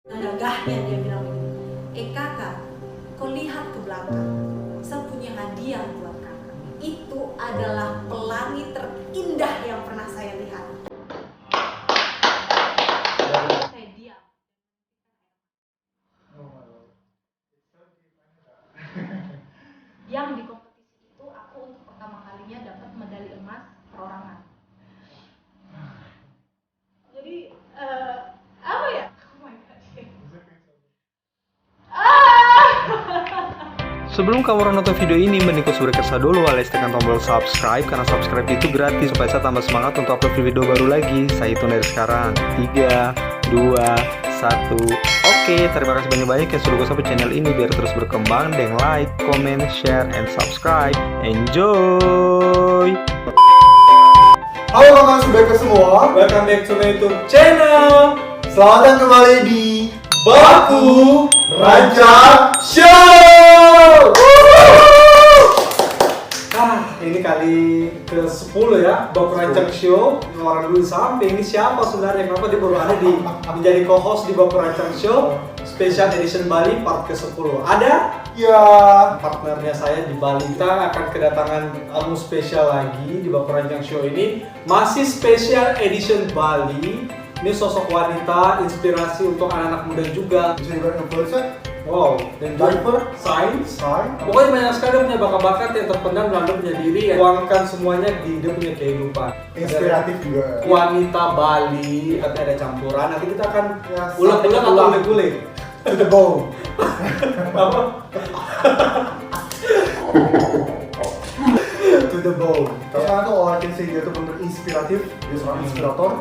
Gagahnya dia bilang begini, kakak, kau lihat ke belakang, saya punya hadiah buat kakak. Itu adalah pelangi terindah yang pernah saya lihat. Saya diam. Yang di kompetisi itu aku untuk pertama kalinya dapat medali emas perorangan. Jadi apa ya? Oh my god. Sebelum kamu nonton video ini, mending kau sudah kersa dulu alias tekan tombol subscribe, karena subscribe itu gratis supaya saya tambah semangat untuk upload video baru lagi. Saya hitung dari sekarang 3, 2, 1. Oke, terima kasih banyak-banyak yang sudah gue sampai channel ini biar terus berkembang. Dan like, comment, share, and subscribe. Enjoy! Halo kawan sebaiknya semua, Welcome back to my YouTube channel. selamat datang kembali di Baku Rancang Show. Ini kali ke-10 ya, Baku Rancang Show. Orang dulu sampai ini siapa sebenarnya? Kenapa dia baru ada di menjadi co-host di Baku Rancang Show Special Edition Bali part ke-10? Ada? Ya, Partnernya saya di Bali. Kita akan kedatangan tamu spesial lagi di Baku Rancang Show ini. Masih Special Edition Bali. Ini sosok wanita, inspirasi untuk anak-anak muda juga. bisa juga influencer, Wow, dan diver, science. sign, Pokoknya banyak sekali dia punya bakat-bakat yang terpendam dalam dia punya diri, yang tuangkan semuanya di dia punya kehidupan. inspiratif juga. Wanita Bali, nanti ada campuran, nanti kita akan Ya, uleg-uleg atau ulang. uleg-uleg. To the bone. Apa? To the bone. Karena tuh all I can say dia tuh bener inspiratif, dia seorang inspirator.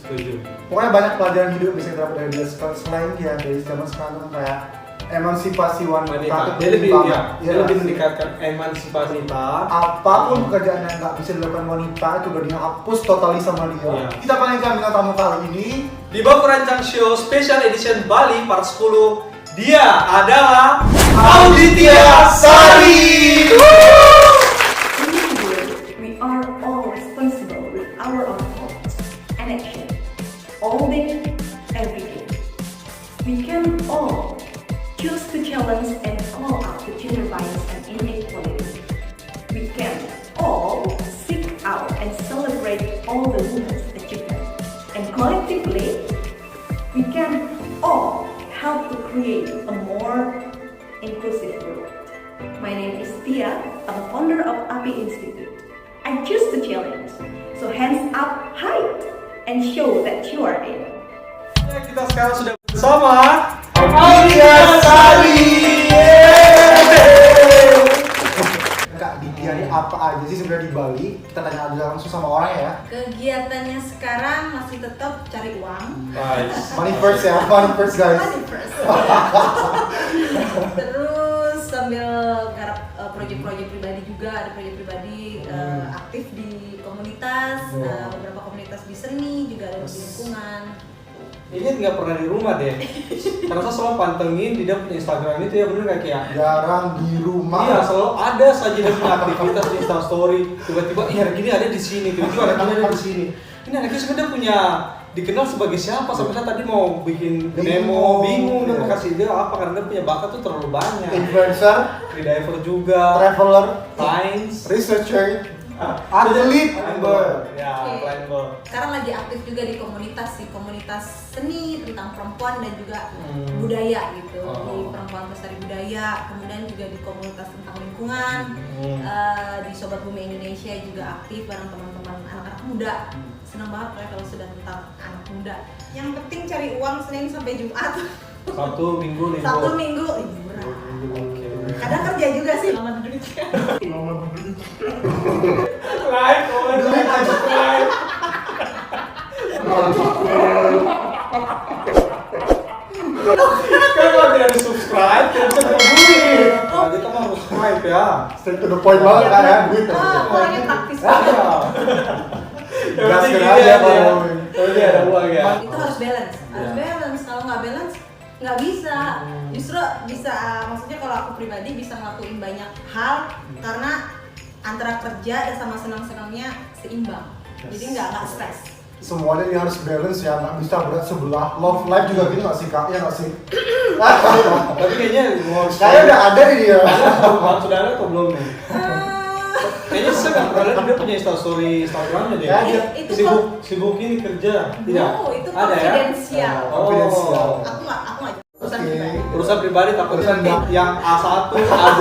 Setuju. Pokoknya banyak pelajaran hidup bisa kita dapat dari dia. Selain dia dari zaman sekarang tuh kayak emansipasi wanita. Wanita. tuh Dia lebih, penting ya, banget. dia Iya, lebih sih. meningkatkan emansipasi wanita. Apapun pekerjaan yang nggak bisa dilakukan wanita itu udah dihapus totali sama dia. Iya. Kita panggilkan bintang tamu kali ini. Di Baku Rancang Show Special Edition Bali part 10, dia adalah Auditia Sari. We are all responsible with our own thoughts and actions, all day, every day. We can all choose to challenge and call out the gender bias and inequality. We can all seek out and celebrate all the women's achievements. And collectively, we can all help to create a more inclusive world. My name is Tia, I'm a founder of API Institute. I choose to challenge. So hands up high and show that you are in. Ya, kita sekarang sudah bersama Auditia Sari. Kak, di dia ini apa aja sih sebenarnya di Bali? Kita tanya aja langsung sama orang ya. Kegiatannya sekarang masih tetap cari uang. Nice. Money first ya, money first guys. Money first. Terus sambil garap proyek-proyek pribadi juga, ada proyek pribadi aktif di komunitas, beberapa komunitas di seni juga ada di lingkungan. Ini nggak pernah di rumah deh. Karena saya selalu pantengin di dia punya Instagram itu ya bener kayak Jarang di rumah. iya selalu ada saja dia punya aktivitas di Instastory. Tiba-tiba hari gini ada di sini, tiba-tiba hari gini ada di sini. Ini anaknya sebenarnya punya dikenal sebagai siapa sampai saya tadi mau bikin demo bingung dia mau kasih dia apa karena dia punya bakat tuh terlalu banyak. Influencer, Freediver juga, traveler, science, researcher, athlete, member. ya, Oke. climber. Sekarang lagi aktif juga di komunitas seni tentang perempuan dan juga budaya gitu, di perempuan pelestari budaya, kemudian juga di komunitas tentang lingkungan, di Sobat Bumi Indonesia juga aktif bareng teman-teman anak-anak muda. Senang banget ya kalau sudah tentang anak muda. Yang penting cari uang Senin sampai Jumat. Sabtu Minggu libur. Sabtu Minggu liburan. Oke. Kadang kerja juga sih lama duitnya. Like, comment, dan subscribe. Kan kalau tidak di subscribe, tidak bisa berbunyi. Nah, kita mah harus subscribe ya. Straight to the point banget kan ya, duit. Orangnya praktis Ya. banget. Gas penting kena gini aja kalau dia ada uang ya. Itu harus balance, kalau nggak balance nggak bisa. Justru bisa, maksudnya kalau aku pribadi bisa ngelakuin banyak hal karena antara kerja dan sama senang-senangnya seimbang. Jadi nggak stres. semuanya dia harus balance ya, nggak bisa berat sebelah. Love life juga gitu nggak sih kak? Ya nggak sih? Tapi kayaknya Kayaknya udah ada nih dia. sudah ada atau belum nih? Kayaknya saya nggak pernah lihat dia punya instastory Instagramnya deh. Ya, dia Sibuk ini kerja. Tidak. No, itu Ada ya? konfidensial. Konfidensial. Aku nggak urusan Oke. pribadi. Urusan pribadi takutnya Urusan nanti yang A1, A2,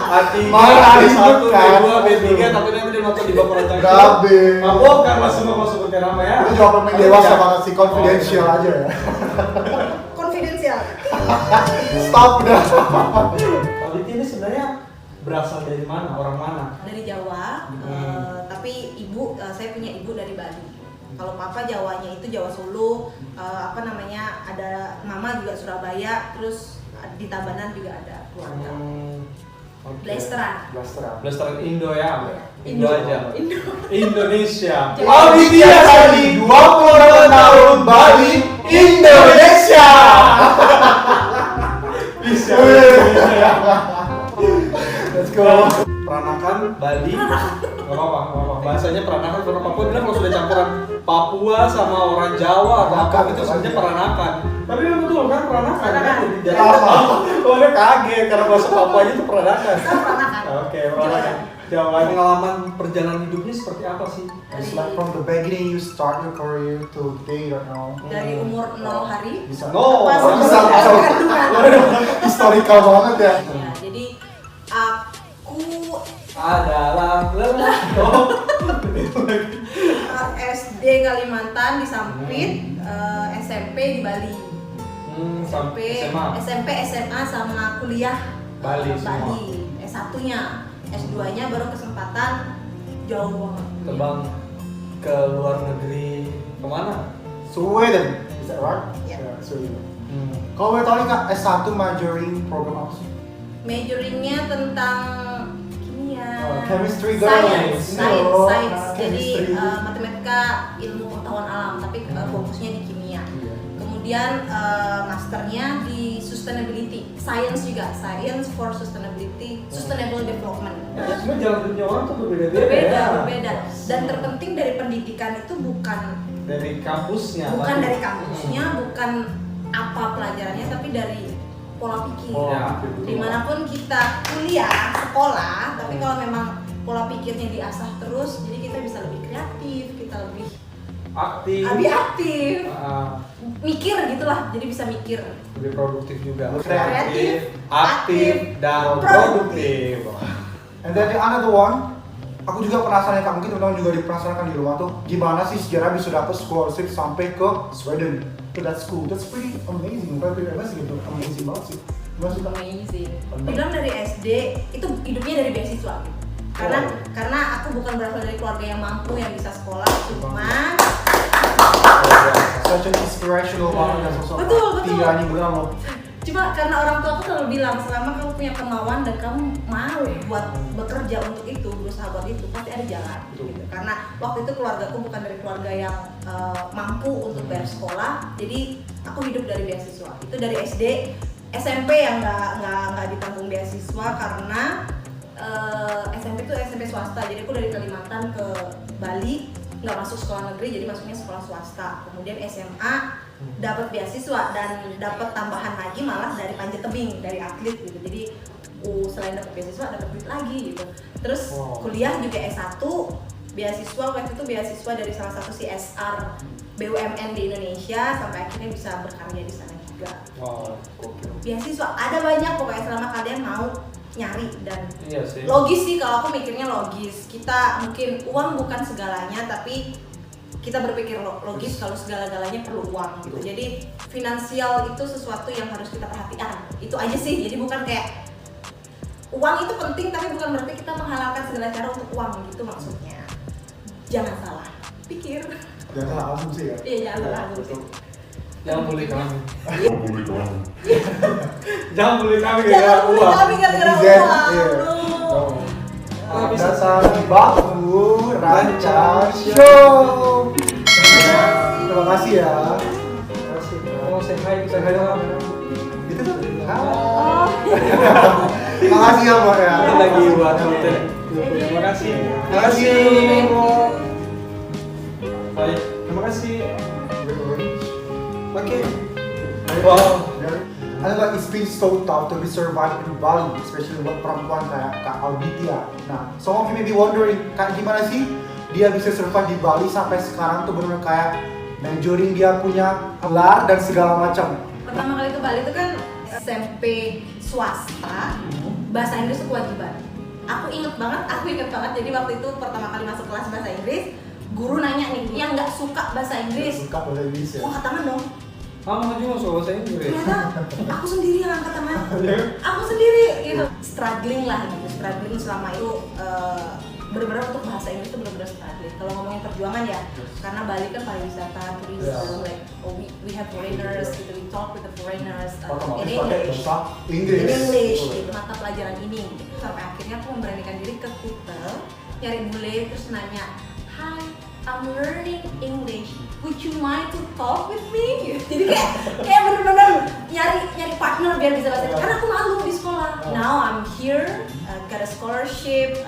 A3, Malah B1, ribut kan. B2, B3 takutnya nanti dia nonton di bawah ranjang. Gabe. Mabok kan masuk sebutkan nama ya. Itu jawaban yang dewasa banget sih, confidential aja ya. Konfidensial. Stop udah. Tapi ini sebenarnya berasal dari mana? Orang mana? Dari Jawa, tapi saya punya ibu dari Bali. Kalau papa Jawanya itu Jawa Solo, ada mama juga Surabaya, terus di Tabanan juga ada keluarga. Blasteran. Blasteran Indo ya? Indo. aja. Indo. Indonesia. Jadi- Aditya Sadi, 28 tahun, Bali, Indonesia. Bisa. Let's go. Peranakan Bali. Gak apa-apa. Bahasanya peranakan karena Papua bilang kalau sudah campuran Papua sama orang Jawa atau apa itu sebenarnya peranakan. Tapi memang betul kan peranakan. Peranakan. Jadi oh dia kaget karena bahasa Papuanya itu peranakan. Peranakan. Oke, peranakan. Jawa. Pengalaman perjalanan hidupnya seperti apa sih? It's like from the beginning you start your career to today right now. Dari umur 0 hari. Bisa. No, Pas bisa. kandungan. Historical banget ya. Ya, jadi aku Adalah lelah. SD Kalimantan di Sampit, SMP di Bali. Sampai SMA. SMP, SMA sama kuliah Bali semua. Bali. S1-nya, S2-nya baru kesempatan jauh banget. Terbang ke luar negeri kemana? Sweden. Is that right? Yeah. Yeah, Sweden. Kalau boleh tahu nih kak, S1 majoring program apa sih? Majoringnya tentang kimia, Chemistry girl. science. Oh, Jadi chemistry. matematika, ilmu pengetahuan alam, tapi fokusnya di kimia. Iya. Kemudian masternya di sustainability, science juga, science for sustainability, sustainable development. Ya, semua jalan hidupnya orang tuh berbeda-beda. Berbeda. Dan terpenting dari pendidikan itu bukan Dari kampusnya. dari kampusnya, bukan apa pelajarannya, tapi dari pola pikir. Ya, betul. Dimanapun kita kuliah, sekolah, tapi kalau memang pola pikirnya diasah terus, jadi kita bisa lebih kreatif, kita lebih aktif. mikir gitulah, jadi bisa mikir. Lebih produktif juga. Kreatif, aktif, dan produktif. And then the another one, aku juga penasaran ya kak, mungkin teman-teman juga dipenasaran di rumah tuh, gimana sih sejarah bisa dapat scholarship sampai ke Sweden, to that school. That's pretty amazing, pretty amazing gitu, amazing banget sih. Gimana sih kak? Amazing. Bilang dari SD itu hidupnya dari beasiswa. Karena aku bukan berasal dari keluarga yang mampu yang bisa sekolah, cuma Such an inspirational banget dan sosok Betul. Tia ini bilang loh. Cuma karena orang tua aku selalu bilang, selama kamu punya kemauan dan kamu mau buat bekerja untuk itu, berusaha buat itu, pasti ada jalan. Gitu. Karena waktu itu keluargaku bukan dari keluarga yang mampu untuk bayar sekolah, jadi aku hidup dari beasiswa. Itu dari SD, SMP yang nggak ditanggung beasiswa karena SMP itu SMP swasta. Jadi aku dari Kalimantan ke Bali nggak masuk sekolah negeri, jadi masuknya sekolah swasta. Kemudian SMA dapat beasiswa dan dapat tambahan lagi malah dari panjat tebing, dari atlet gitu. Jadi selain dapat beasiswa dapat duit lagi gitu. Terus kuliah juga S1 beasiswa, waktu itu beasiswa dari salah satu CSR BUMN di Indonesia sampai akhirnya bisa berkarya di sana juga. Wow, Beasiswa ada banyak pokoknya selama kalian mau nyari dan iya sih. logis sih, kalau aku mikirnya logis. Kita mungkin uang bukan segalanya, tapi kita berpikir logis kalau segala-galanya perlu uang gitu. Jadi finansial itu sesuatu yang harus kita perhatikan. Itu aja sih. Jadi bukan kayak uang itu penting, tapi bukan berarti kita menghalalkan segala cara untuk uang gitu maksudnya. Jangan salah pikir. Jangan salah asumsi ya. Iya, jangan salah asumsi. Jangan bully kami. Jangan bully kami. Jangan bully kami Jangan gara-gara bully uang. kami gara-gara Netizen, uang. iya. Bro. Selamat datang di Bahu Ranca Show. Terima kasih ya. Terima kasih. Mau say hi, bisa hi dong. Itu tuh. Terima kasih ya Mbak ya. Ini lagi buat konten. Terima kasih. Terima kasih. Baik. Terima masih Okay. wow. I know like it's been so tough to be survived in Bali, especially buat perempuan kayak Kak Auditia. Nah, some of you may be wondering, kayak gimana sih dia bisa survive di Bali sampai sekarang tuh benar-benar kayak majoring dia punya gelar dan segala macam. Pertama kali ke Bali itu kan SMP swasta, bahasa Inggris itu kewajiban. Aku inget banget, jadi waktu itu pertama kali masuk kelas bahasa Inggris, guru nanya nih, yang nggak suka bahasa Inggris, Suka bahasa Inggris ya. angkat tangan dong. Kamu juga suka bahasa Inggris. Ternyata aku sendiri yang angkat tangan, aku sendiri gitu. Struggling selama itu benar-benar untuk bahasa Inggris itu benar-benar struggling. Kalau ngomongin perjuangan ya, karena Bali kan pariwisata, tourism, like we have foreigners, gitu, we talk with the foreigners in English. In English, gitu, mata pelajaran ini. Gitu. Sampai akhirnya aku memberanikan diri ke Kutel, nyari bule terus nanya, "Hi, I'm learning English. Would you mind to talk with me?" Jadi kayak bener-bener nyari partner biar bisa bahasa Inggris. Karena aku malu di sekolah. Now I'm here, got a scholarship,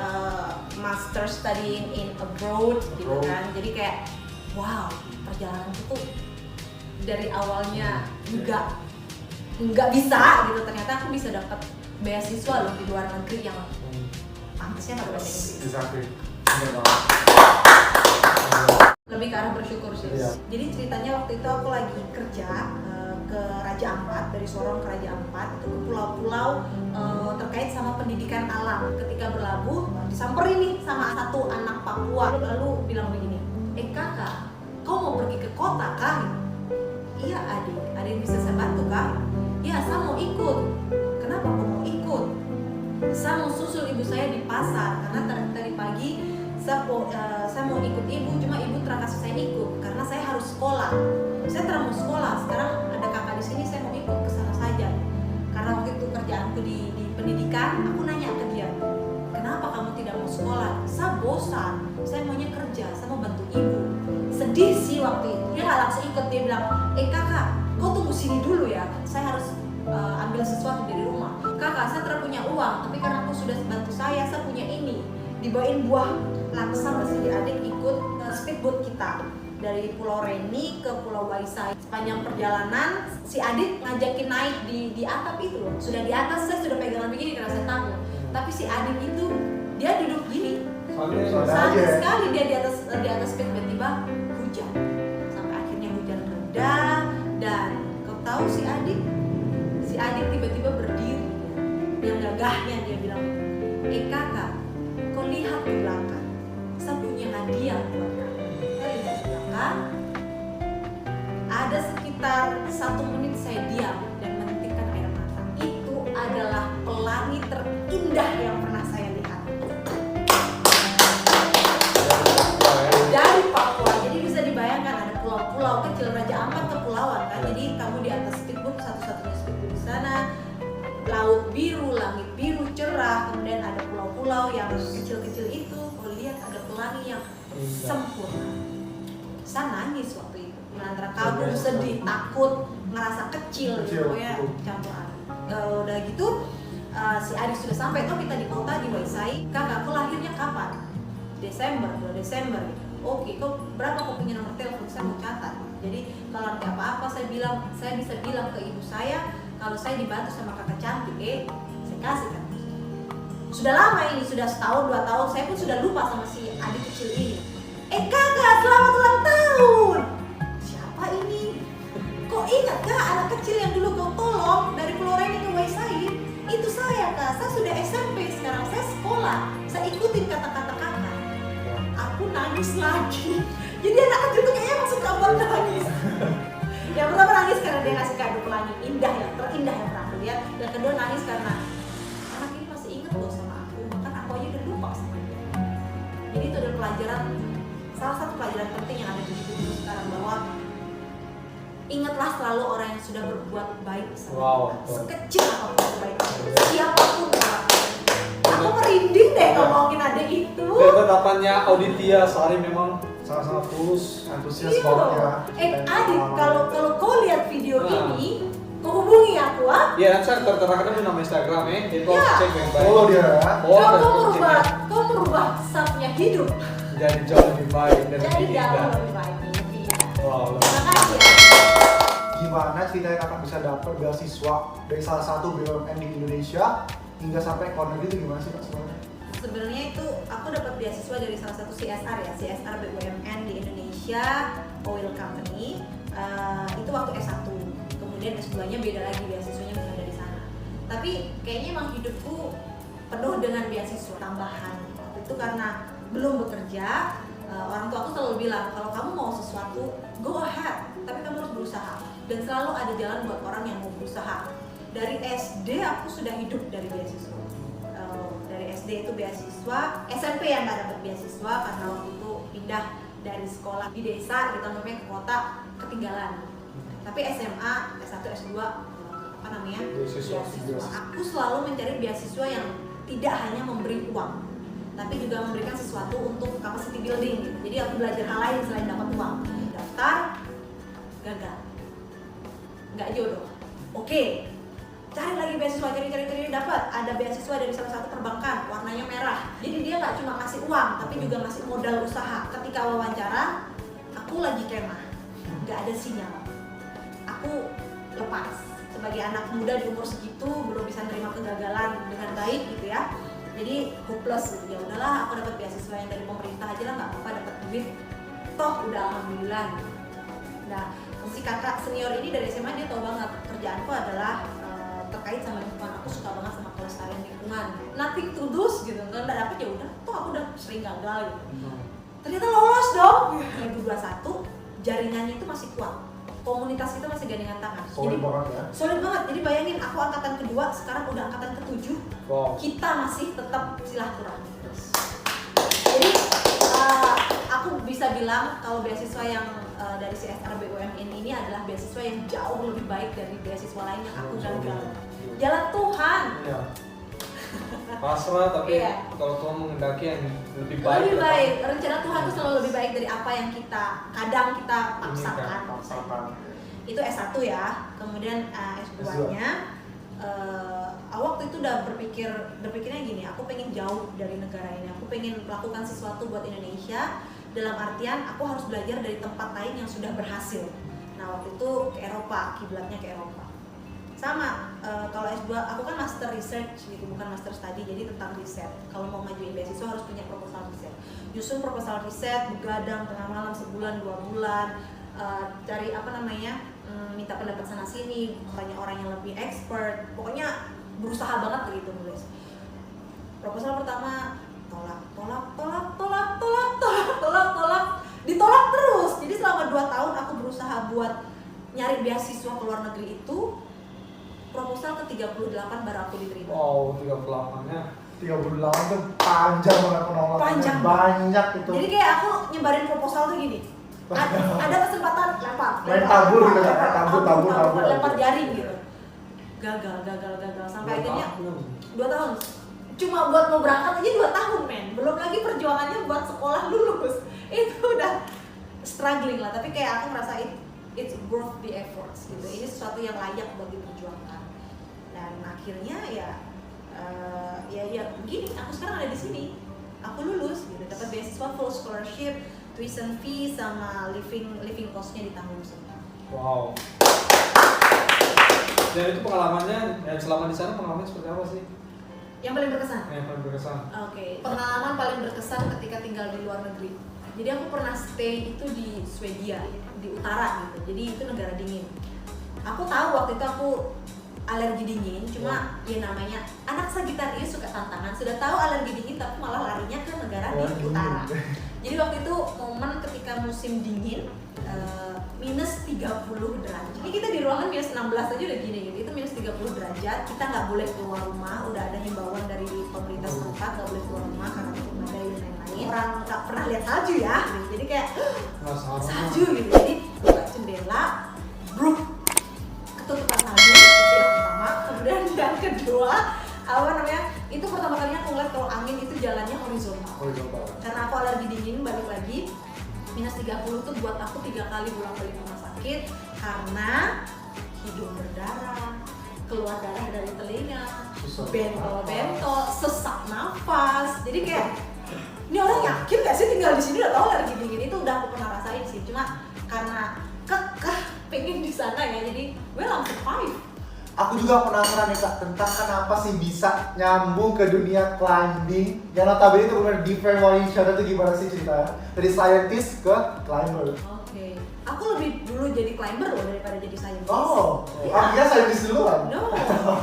master studying in abroad, gitu kan. Jadi kayak wow, perjalanan itu dari awalnya nggak bisa gitu. Ternyata aku bisa dapat beasiswa loh di luar negeri yang pantasnya pakai bahasa Inggris. Exactly. Lebih ke arah bersyukur sih. Iya. Jadi ceritanya waktu itu aku lagi kerja ke Raja Ampat, dari Sorong ke Raja Ampat, itu ke pulau-pulau terkait sama pendidikan alam. Ketika berlabuh, disamperin nih sama satu anak Papua, lalu bilang begini, kakak, kau mau pergi ke kota kah? Iya adik bisa saya bantu kah? Iya, saya mau ikut. Kenapa kau mau ikut? Saya mau susul ibu saya di pasar, karena tadi pagi saya mau ikut ibu, cuma ibu terangkat saya ikut karena saya harus sekolah. Saya terang mau sekolah, sekarang ada kakak di sini, saya mau ikut ke sana saja. Karena waktu itu kerjaanku di pendidikan, aku nanya ke dia, kenapa kamu tidak mau sekolah? Saya bosan, saya maunya kerja, saya mau bantu ibu. Sedih sih waktu itu, dia nggak langsung ikut, dia bilang, kakak, kau tunggu sini dulu ya, saya harus ambil sesuatu dari rumah. Kakak, saya tidak punya uang, tapi karena aku sudah bantu saya punya ini. Dibawain buah langsam si adik ikut speedboat kita dari Pulau Reni ke Pulau Waisai. Sepanjang perjalanan si adik ngajakin naik di atap itu loh. Sudah di atas, saya sudah pegangan begini karena saya takut. Tapi si adik itu dia duduk gini. Santai sekali dia di atas speedboat, tiba hujan. Sampai akhirnya hujan reda dan kau tahu si adik tiba-tiba berdiri. Yang gagahnya dia bilang, kakak, kau lihat ke belakang, saya punya hadiah buat kamu. Saya lihat ke belakang, ada sekitar 1 menit saya diam dan menitikan air mata. Itu adalah pelangi terindah yang pernah saya lihat dari Papua. Jadi bisa dibayangkan ada pulau-pulau kecil, Raja Ampat kepulauan kan. Jadi kamu di atas speedboat, satu-satunya speedboat di sana. Laut biru, langit biru cerah, kemudian ada pulau-pulau yang kecil-kecil itu, kalau lihat ada pelangi yang sempurna. Saya nangis waktu itu, antara kagum, sedih, takut, ngerasa kecil gitu, pokoknya campur aduk. Udah gitu, si Adik sudah sampai, tuh kita di kota di Waisai. Kakak, aku lahirnya kapan? Desember, 2 Desember gitu. Oke, kok berapa kau punya nomor telepon? Saya mau catat. Jadi kalau ada apa-apa saya bisa bilang ke ibu saya. Kalau saya dibantu sama kakak cantik, saya kasih kan. Sudah lama ini, sudah setahun, 2 tahun, saya pun sudah lupa sama si adik kecil ini. Kakak, selamat ulang tahun. Siapa ini? Kok ingat kak anak kecil yang dulu kau tolong dari Pulau Reni ke Waisai? Itu saya kak, saya sudah SMP sekarang, saya sekolah, saya ikutin kata-kata kakak. Aku nangis lagi. Jadi anak kecil tuh kayaknya masuk kamar nangis. Yang pertama nangis karena dia ngasih kado pelangi indah, yang terindah yang pernah aku lihat. Yang kedua nangis karena anak ini masih inget loh sama aku, bahkan aku aja udah lupa sama dia. Jadi itu adalah pelajaran, salah satu pelajaran penting yang ada di hidup sekarang, bahwa ingatlah selalu orang yang sudah berbuat baik sama kita. Sekecil apapun kebaikan, siapapun orang. Aku merinding deh ngomongin adik itu. Tatapannya Auditia Sari memang sangat-sangat tulus, antusias Gitu. banget ya. Adik, kalau kau lihat video ini, kau hubungi aku Iya, nanti saya tertera nama Instagram ya. Jadi kau cek baik-baik. Follow dia. Kau merubah saatnya hidup. Jadi jauh lebih baik dan Jadi lebih jauh indah. lebih baik, lebih indah. Wow. Terima kasih ya. Gimana ceritanya kakak bisa dapat beasiswa dari salah satu BUMN di Indonesia hingga sampai ke luar negeri itu gimana sih kak sebenarnya? Sebenarnya itu aku dapat beasiswa dari salah satu CSR ya, CSR BUMN di Indonesia, Oil Company. Itu waktu S1, kemudian S2-nya beda lagi, beasiswanya bukan dari sana. Tapi kayaknya emang hidupku penuh dengan beasiswa tambahan. Waktu itu karena belum bekerja, orang tua aku selalu bilang kalau kamu mau sesuatu, go ahead, tapi kamu harus berusaha. Dan selalu ada jalan buat orang yang mau berusaha. Dari SD aku sudah hidup dari beasiswa. Dari SD itu beasiswa, SMP yang nggak dapat beasiswa karena waktu itu pindah dari sekolah di desa kita namanya ke kota, ketinggalan. Tapi SMA, S1, S2 apa namanya? Beasiswa. Aku selalu mencari beasiswa yang tidak hanya memberi uang, tapi juga memberikan sesuatu untuk capacity building gitu. Jadi aku belajar hal lain selain dapat uang. Daftar, gagal, nggak jodoh. Oke, cari lagi beasiswa, cari dapat. Ada beasiswa dari salah satu perbankan, warnanya merah. Jadi dia nggak cuma ngasih uang, tapi juga ngasih modal usaha. Ketika wawancara, aku lagi kemah, nggak ada sinyal. Aku lepas. Sebagai anak muda di umur segitu belum bisa nerima kegagalan dengan baik gitu ya. Jadi hopeless gitu. Ya udahlah, aku dapat beasiswa yang dari pemerintah aja lah, nggak apa-apa, dapat duit. Toh udah alhamdulillah. Nah, si kakak senior ini dari SMA dia tahu banget kerjaanku adalah terkait sama lingkungan. Aku suka banget sama kelestarian lingkungan. Nothing to lose gitu. Nggak dapet ya udah. Toh aku udah sering gagal gitu. Ternyata lolos dong. 2021 jaringannya itu masih kuat. Komunitas kita masih gandengan tangan. Solid banget ya. Solid banget. Jadi bayangin aku angkatan kedua, sekarang udah angkatan ke-7. Wow. Kita masih tetap silaturahmi terus. Jadi aku bisa bilang kalau beasiswa yang dari CSR BUMN ini adalah beasiswa yang jauh lebih baik dari beasiswa lain yang aku gagal. Jalan Tuhan. Iya. Pasrah tapi Iya. kalau Tuhan menghendaki yang lebih baik. Lebih baik. Rencana Tuhan itu selalu lebih baik dari apa yang kita kadang kita paksakan. Paksakan. Itu S1 ya. Kemudian S2-nya waktu itu udah berpikirnya gini, aku pengen jauh dari negara ini. Aku pengen melakukan sesuatu buat Indonesia. Dalam artian aku harus belajar dari tempat lain yang sudah berhasil. Nah waktu itu ke Eropa, kiblatnya ke Eropa. Sama, kalau S2 aku kan master research gitu, bukan master study, jadi tentang riset. Kalau mau ngajuin beasiswa harus punya proposal riset. Nyusun proposal riset, begadang tengah malam sebulan 2 bulan, cari apa namanya, minta pendapat sana sini, tanya orang yang lebih expert. Pokoknya berusaha banget gitu nulis. Proposal pertama ditolak terus. Jadi selama 2 tahun aku berusaha buat nyari beasiswa ke luar negeri itu. Proposal ke 38 baru aku diterima. Wow, 38-nya. 38 tuh panjang banget penolakannya. Panjang. Banyak itu. Jadi kayak aku nyebarin proposal tuh gini. Ada kesempatan lempar. Main tabur gitu kan, tabur. Lempar jaring gitu. Gagal. Sampai akhirnya 2 tahun. Cuma buat mau berangkat aja 2 tahun men. Belum lagi perjuangannya buat sekolah lulus. Itu udah struggling lah. Tapi kayak aku merasa it's worth the efforts gitu. Ini sesuatu yang layak buat diperjuangkan. Dan akhirnya ya begini. Aku sekarang ada di sini. Aku lulus gitu. Dapat beasiswa full scholarship, tuition fee sama living cost-nya ditanggung semua. Wow. Dan itu pengalamannya, selama di sana pengalamannya seperti apa sih? Yang paling berkesan? Yang paling berkesan. Oke. Pengalaman paling berkesan ketika tinggal di luar negeri. Jadi aku pernah stay itu di Swedia, di utara gitu. Jadi itu negara dingin. Aku tahu waktu itu aku alergi dingin, cuma ya namanya anak Sagittarius suka tantangan. Sudah tahu alergi dingin tapi malah larinya ke negara di utara. Jadi waktu itu momen ketika musim dingin minus 30 derajat. Ini kita di ruangan minus 16 aja udah gini gitu. Itu minus 30 derajat. Kita nggak boleh keluar rumah. Udah ada himbauan dari pemerintah setempat nggak boleh keluar rumah karena itu badai dan lain-lain. Orang nggak pernah lihat salju ya. Jadi kayak salju gitu. Jadi buka jendela, bruk, ketutupan salju itu yang pertama. Kemudian yang kedua apa namanya? Itu pertama kalinya aku ngeliat kalau angin itu jalannya horizontal. Karena aku alergi dingin, balik lagi minus 30 tuh buat aku 3 kali bolak-balik rumah sakit karena hidung berdarah, keluar darah dari telinga, bentol-bentol, sesak nafas. Jadi kayak ini orang yakin gak sih tinggal di sini udah tahu alergi dingin. Itu udah aku pernah rasain sih. Cuma karena kekeh pengen di sana ya, jadi well I'm survive. Aku juga penasaran nih Kak, tentang kenapa sih bisa nyambung ke dunia climbing yang notabene itu benar different one each other, itu gimana sih ceritanya? Dari scientist ke climber. Oke, aku lebih dulu jadi climber loh daripada jadi scientist. Oh, Iya. aku kira scientist duluan. No,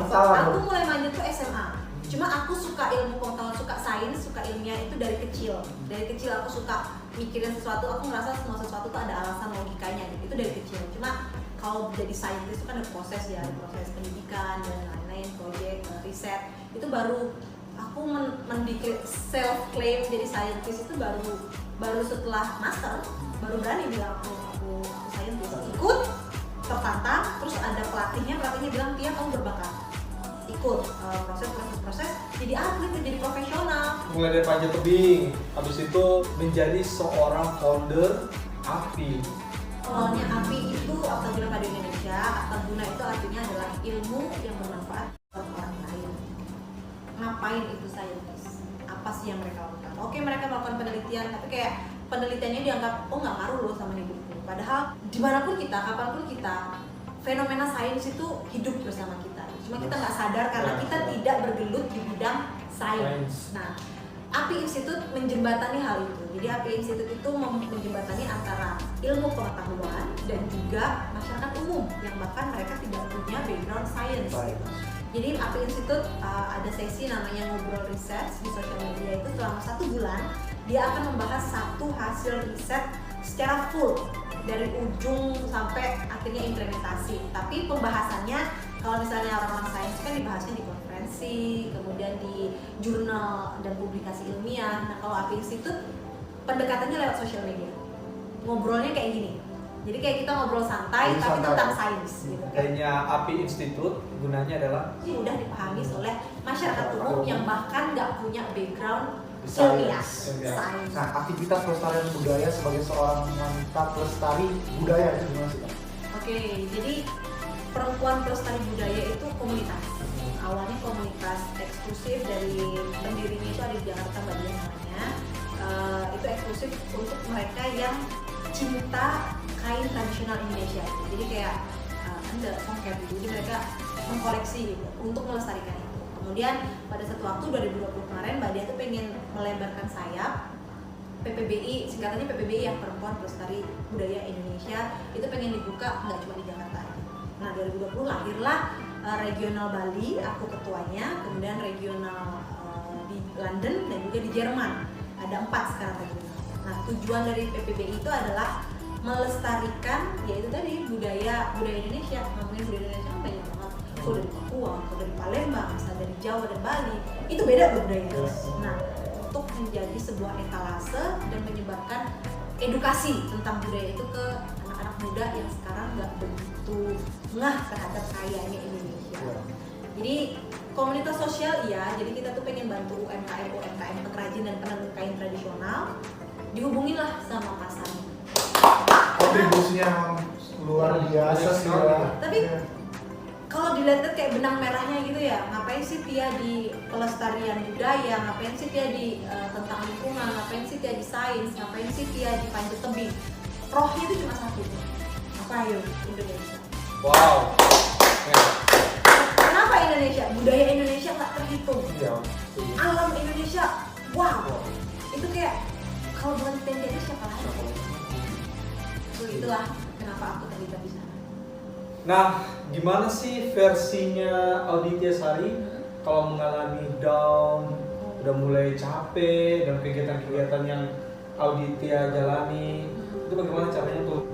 Salah aku dong. mulai manjat tuh SMA. Cuma aku suka ilmu pengetahuan, suka sains, suka ilmiah itu dari kecil. Dari kecil aku suka mikirin sesuatu, aku ngerasa semua sesuatu tuh ada alasan logikanya gitu. Itu dari kecil. Cuma kalau jadi saintis itu kan ada proses ya, ada proses pendidikan dan lain-lain, proyek, riset. Itu baru aku mendikir self claim jadi saintis itu baru setelah master, baru berani bilang aku saintis. Ikut, tertantang, terus ada pelatihnya bilang, Tia kamu berbakat. Ikut proses jadi atlet, jadi profesional. Mulai dari panjat tebing, habis itu menjadi seorang founder API. Awalnya API itu Akta Guna Pada Indonesia. Akta Guna itu artinya adalah ilmu yang bermanfaat untuk orang lain. Ngapain itu saintis? Apa sih yang mereka lakukan? Oke, mereka melakukan penelitian, tapi kayak penelitiannya dianggap oh nggak ngaruh loh sama hidupku. Padahal dimanapun kita, kapanpun kita, fenomena sains itu hidup bersama kita. Cuma kita nggak sadar karena kita tidak bergelut di bidang sains. Nah, API Institute menjembatani hal itu. Jadi API Institute itu menjembatani antara ilmu pengetahuan dan juga masyarakat umum yang bahkan mereka tidak punya background science. Gitu. Jadi API Institute ada sesi namanya ngobrol riset di sosial media, itu selama 1 bulan dia akan membahas satu hasil riset secara full dari ujung sampai akhirnya implementasi. Tapi pembahasannya kalau misalnya orang-orang sains kan dibahasnya di konferensi, kemudian di jurnal dan publikasi ilmiah. Nah kalau API Institute pendekatannya lewat sosial media, ngobrolnya kayak gini. Jadi kayak kita ngobrol santai Jadi tapi santai. tentang sains gitu. Kayaknya API Institute gunanya adalah Mudah dipahami oleh masyarakat umum yang bahkan nggak punya background Science. ilmiah, Ilmiah. sains. Nah, aktivitas pelestarian budaya sebagai seorang wanita pelestari budaya itu gimana sih Kak? Oke, jadi perempuan pelestari budaya itu komunitas. Awalnya komunitas eksklusif, dari pendirinya itu ada di Jakarta, Mbak Dian namanya. Itu eksklusif untuk mereka yang cinta kain tradisional Indonesia. Jadi kayak ada songket gitu. Jadi mereka mengkoleksi gitu untuk melestarikan itu. Kemudian pada satu waktu 2020 kemarin Mbak Dia tuh pengen melebarkan sayap. PPBI, singkatannya PPBI yang Perempuan Pelestari Budaya Indonesia, itu pengen dibuka nggak cuma di Jakarta aja. Nah 2020 lahirlah regional Bali, aku ketuanya, kemudian regional di London dan juga di Jerman. Ada 4 sekarang regional. Nah tujuan dari PPBI itu adalah melestarikan yaitu tadi budaya Indonesia. Ngomongin budaya Indonesia kan banyak banget. Kalau dari Papua, kalau dari Palembang, asal dari Jawa dan Bali, itu beda tuh budayanya. Nah untuk menjadi sebuah etalase dan menyebarkan edukasi tentang budaya itu ke anak-anak muda yang sekarang nggak begitu ngeh terhadap kayanya Indonesia. Jadi komunitas sosial iya, jadi kita tuh pengen bantu UMKM pengrajin dan penenun kain tradisional. Dihubungilah sama pasarnya. Kontribusinya emang luar biasa sih ya. Tapi kalau dilihat kayak benang merahnya gitu ya, ngapain sih Tia di pelestarian budaya, ngapain sih Tia di tentang lingkungan, ngapain sih Tia di sains, ngapain sih Tia di panjat tebing. Rohnya itu cuma satu, apa ayo Indonesia. wow. Kenapa Indonesia? Budaya Indonesia nggak terhitung. Ya. Alam Indonesia, wow. Itu kayak kalau bukan kita yang jadi siapa lagi? So, itulah kenapa aku terlibat di sana. Nah, gimana sih versinya Auditya Sari kalau mengalami down, udah mulai capek dan kegiatan-kegiatan yang Auditya jalani, itu bagaimana caranya untuk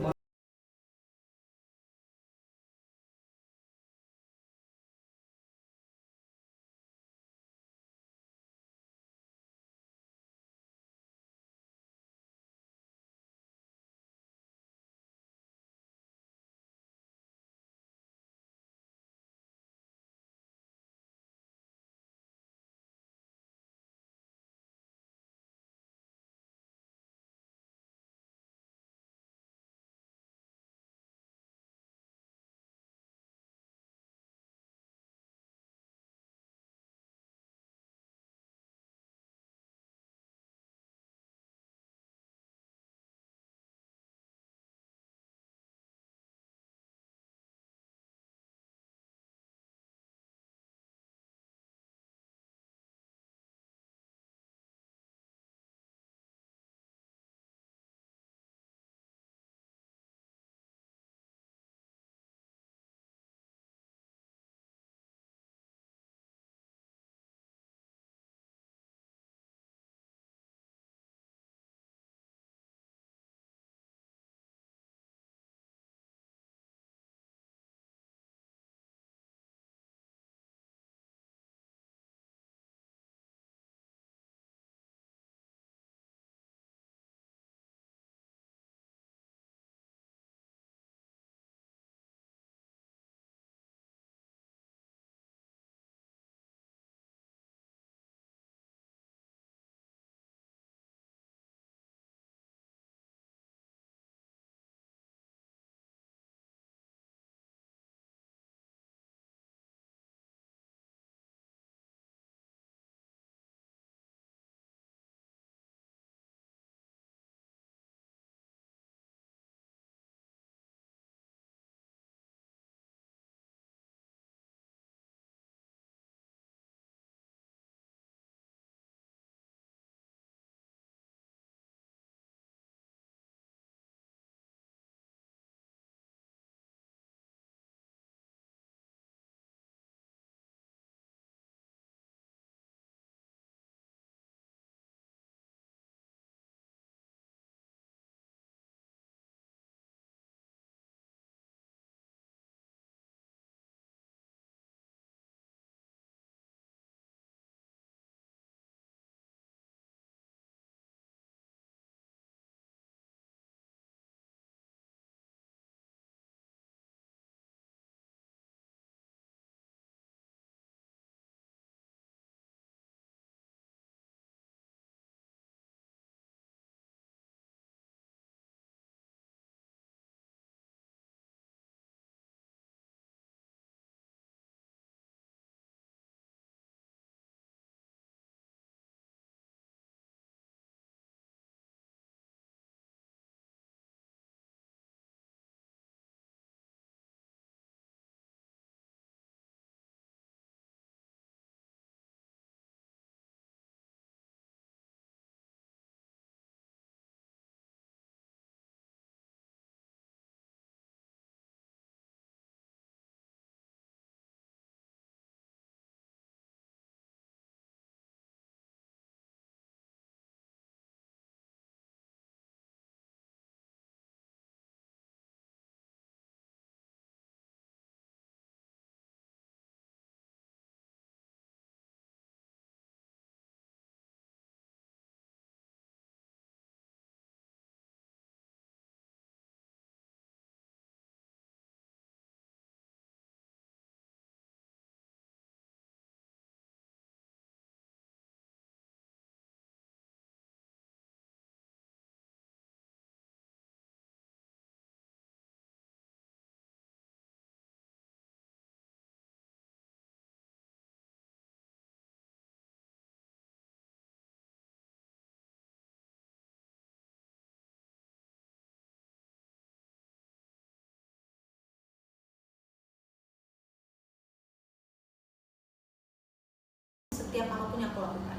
setiap apapun yang aku lakukan.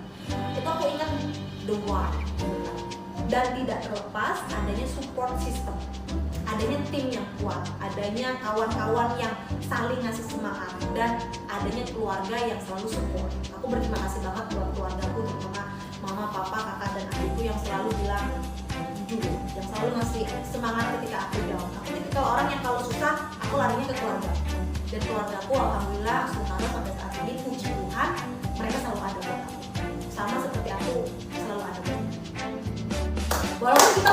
Itu aku ingat the why. Dan tidak terlepas adanya support system, adanya tim yang kuat, adanya kawan-kawan yang saling ngasih semangat, dan adanya keluarga yang selalu support. Aku berterima kasih banget buat keluargaku, terutama mama, papa, kakak, dan adikku yang selalu bilang jujur, yang selalu ngasih semangat ketika aku down. Aku tipikal orang yang kalau susah, aku larinya ke keluarga. Dan keluargaku alhamdulillah sementara sampai saat ini, puji Tuhan, mereka selalu ada buat aku. Sama seperti aku selalu ada buat aku. Walaupun kita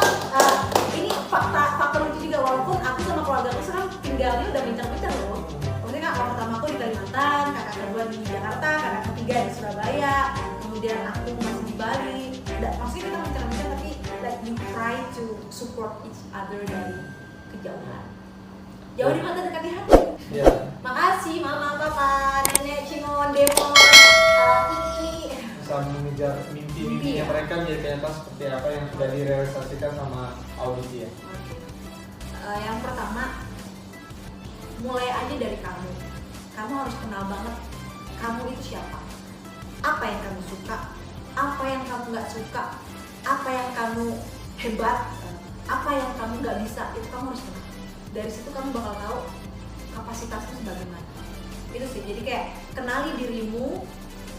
ini fakta lucu juga, walaupun aku sama keluarga aku sekarang tinggalnya udah bincang-bincang loh. Maksudnya kakak pertama aku di Kalimantan, kakak kedua di Jakarta, kakak ketiga di Surabaya, kemudian aku masih di Bali. Maksudnya kita bincang-bincang tapi like we try to support each other dari kejauhan. Jauh di mata, dekat di hati. Iya. Makasih mama, papa, nenek, Cimon, Demon, Kiki. Bisa mengejar mimpi-mimpinya mereka menjadi kenyataan seperti apa yang sudah direalisasikan sama Auditia. Yang pertama, mulai aja dari kamu. Kamu harus kenal banget kamu itu siapa. Apa yang kamu suka, apa yang kamu nggak suka, apa yang kamu hebat, apa yang kamu nggak bisa, itu kamu harus kenal. Dari situ kamu bakal tahu kapasitasmu sebagaimana. Itu sih, jadi kayak kenali dirimu,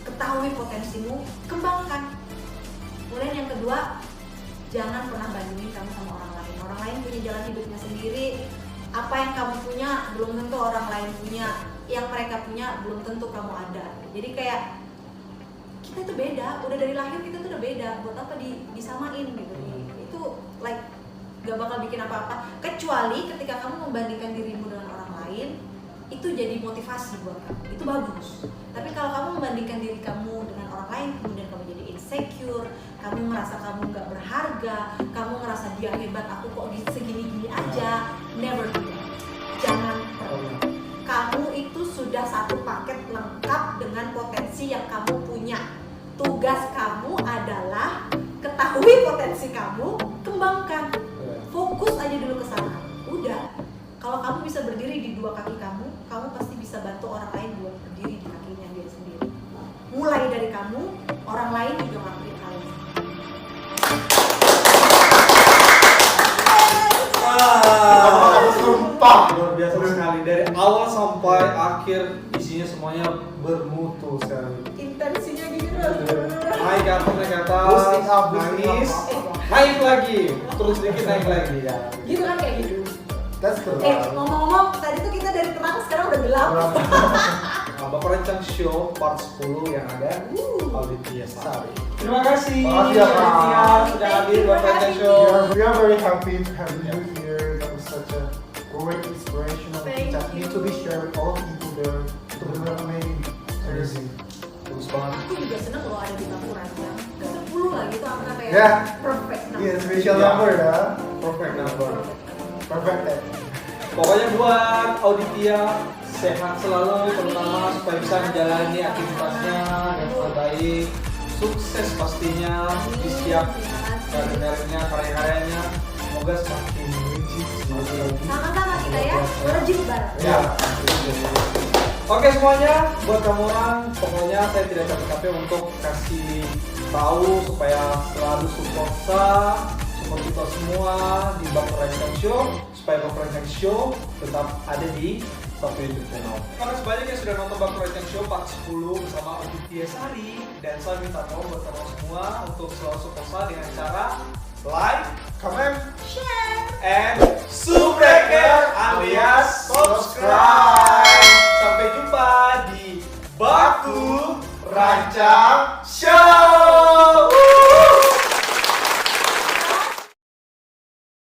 ketahui potensimu, kembangkan. Kemudian yang kedua, jangan pernah bandingin kamu sama orang lain. Orang lain punya jalan hidupnya sendiri. Apa yang kamu punya belum tentu orang lain punya. Yang mereka punya belum tentu kamu ada. Jadi kayak kita itu beda. Udah dari lahir kita tuh udah beda. Buat apa disamain gitu? Itu like gak bakal bikin apa-apa. Kecuali ketika kamu membandingkan dirimu dengan orang lain, itu jadi motivasi buat kamu. Itu bagus. Tapi kalau kamu membandingkan diri kamu dengan orang lain, kemudian kamu jadi insecure, kamu merasa kamu nggak berharga, kamu ngerasa dia hebat, aku kok segini-gini aja, never do that. Jangan pernah. Kamu itu sudah satu paket lengkap dengan potensi yang kamu punya. Tugas kamu adalah ketahui potensi kamu, kembangkan. Fokus aja dulu ke sana. Udah. Kalau kamu bisa berdiri di dua kaki kamu, kamu pasti bisa bantu orang lain buat berdiri di kakinya dia sendiri. Mulai dari kamu, orang lain juga ngelakuin hal yang sama. Sumpah. Luar biasa sekali, dari awal sampai akhir isinya semuanya bermutu sekali. Intensinya gitu. Naik ke atas, naik ke atas, Boosting up, boosting nangis, up. naik lagi, terus sedikit naik lagi ya. Gitu kan kayak gitu. That's the Ngomong-ngomong, tadi tuh kita dari terang sekarang udah gelap. Nah, Bapak Rencang Show part 10 yang ada Auditia Sari. Terima kasih Makasih ya, Kak. Auditia sudah hadir Bapak Rencang Show. We are very happy to have you here. That was such a great inspirational Thank that need to be shared with all people there to benar amazing. Seriously. Bagus banget. Aku juga seneng loh ada di Bangku Rancang. Ke-10 lah gitu, angka kayak Yeah. perfect. Iya, special Yeah. number ya. Perfect number. Perfect. Pokoknya buat Auditia sehat selalu, terutama supaya bisa menjalani aktivitasnya dengan baik, sukses pastinya di setiap karirnya, karya-karyanya. Semoga semakin melejit semakin lagi. Sama-sama kita ya, melejit bareng. Ya. Oke semuanya, buat kamu orang, pokoknya saya tidak capek-capek untuk kasih tahu supaya selalu support kita semua di Bapak Rencang Show, supaya Bapak Rencang Show tetap ada di satu YouTube channel. Terima kasih banyak yang sudah nonton Bapak Rencang Show part 10 bersama Auditia Sari, dan saya minta tolong buat kamu semua untuk selalu support saya dengan cara like, comment, Share. and subscribe alias subscribe. Sampai jumpa di Baku Rancang Show.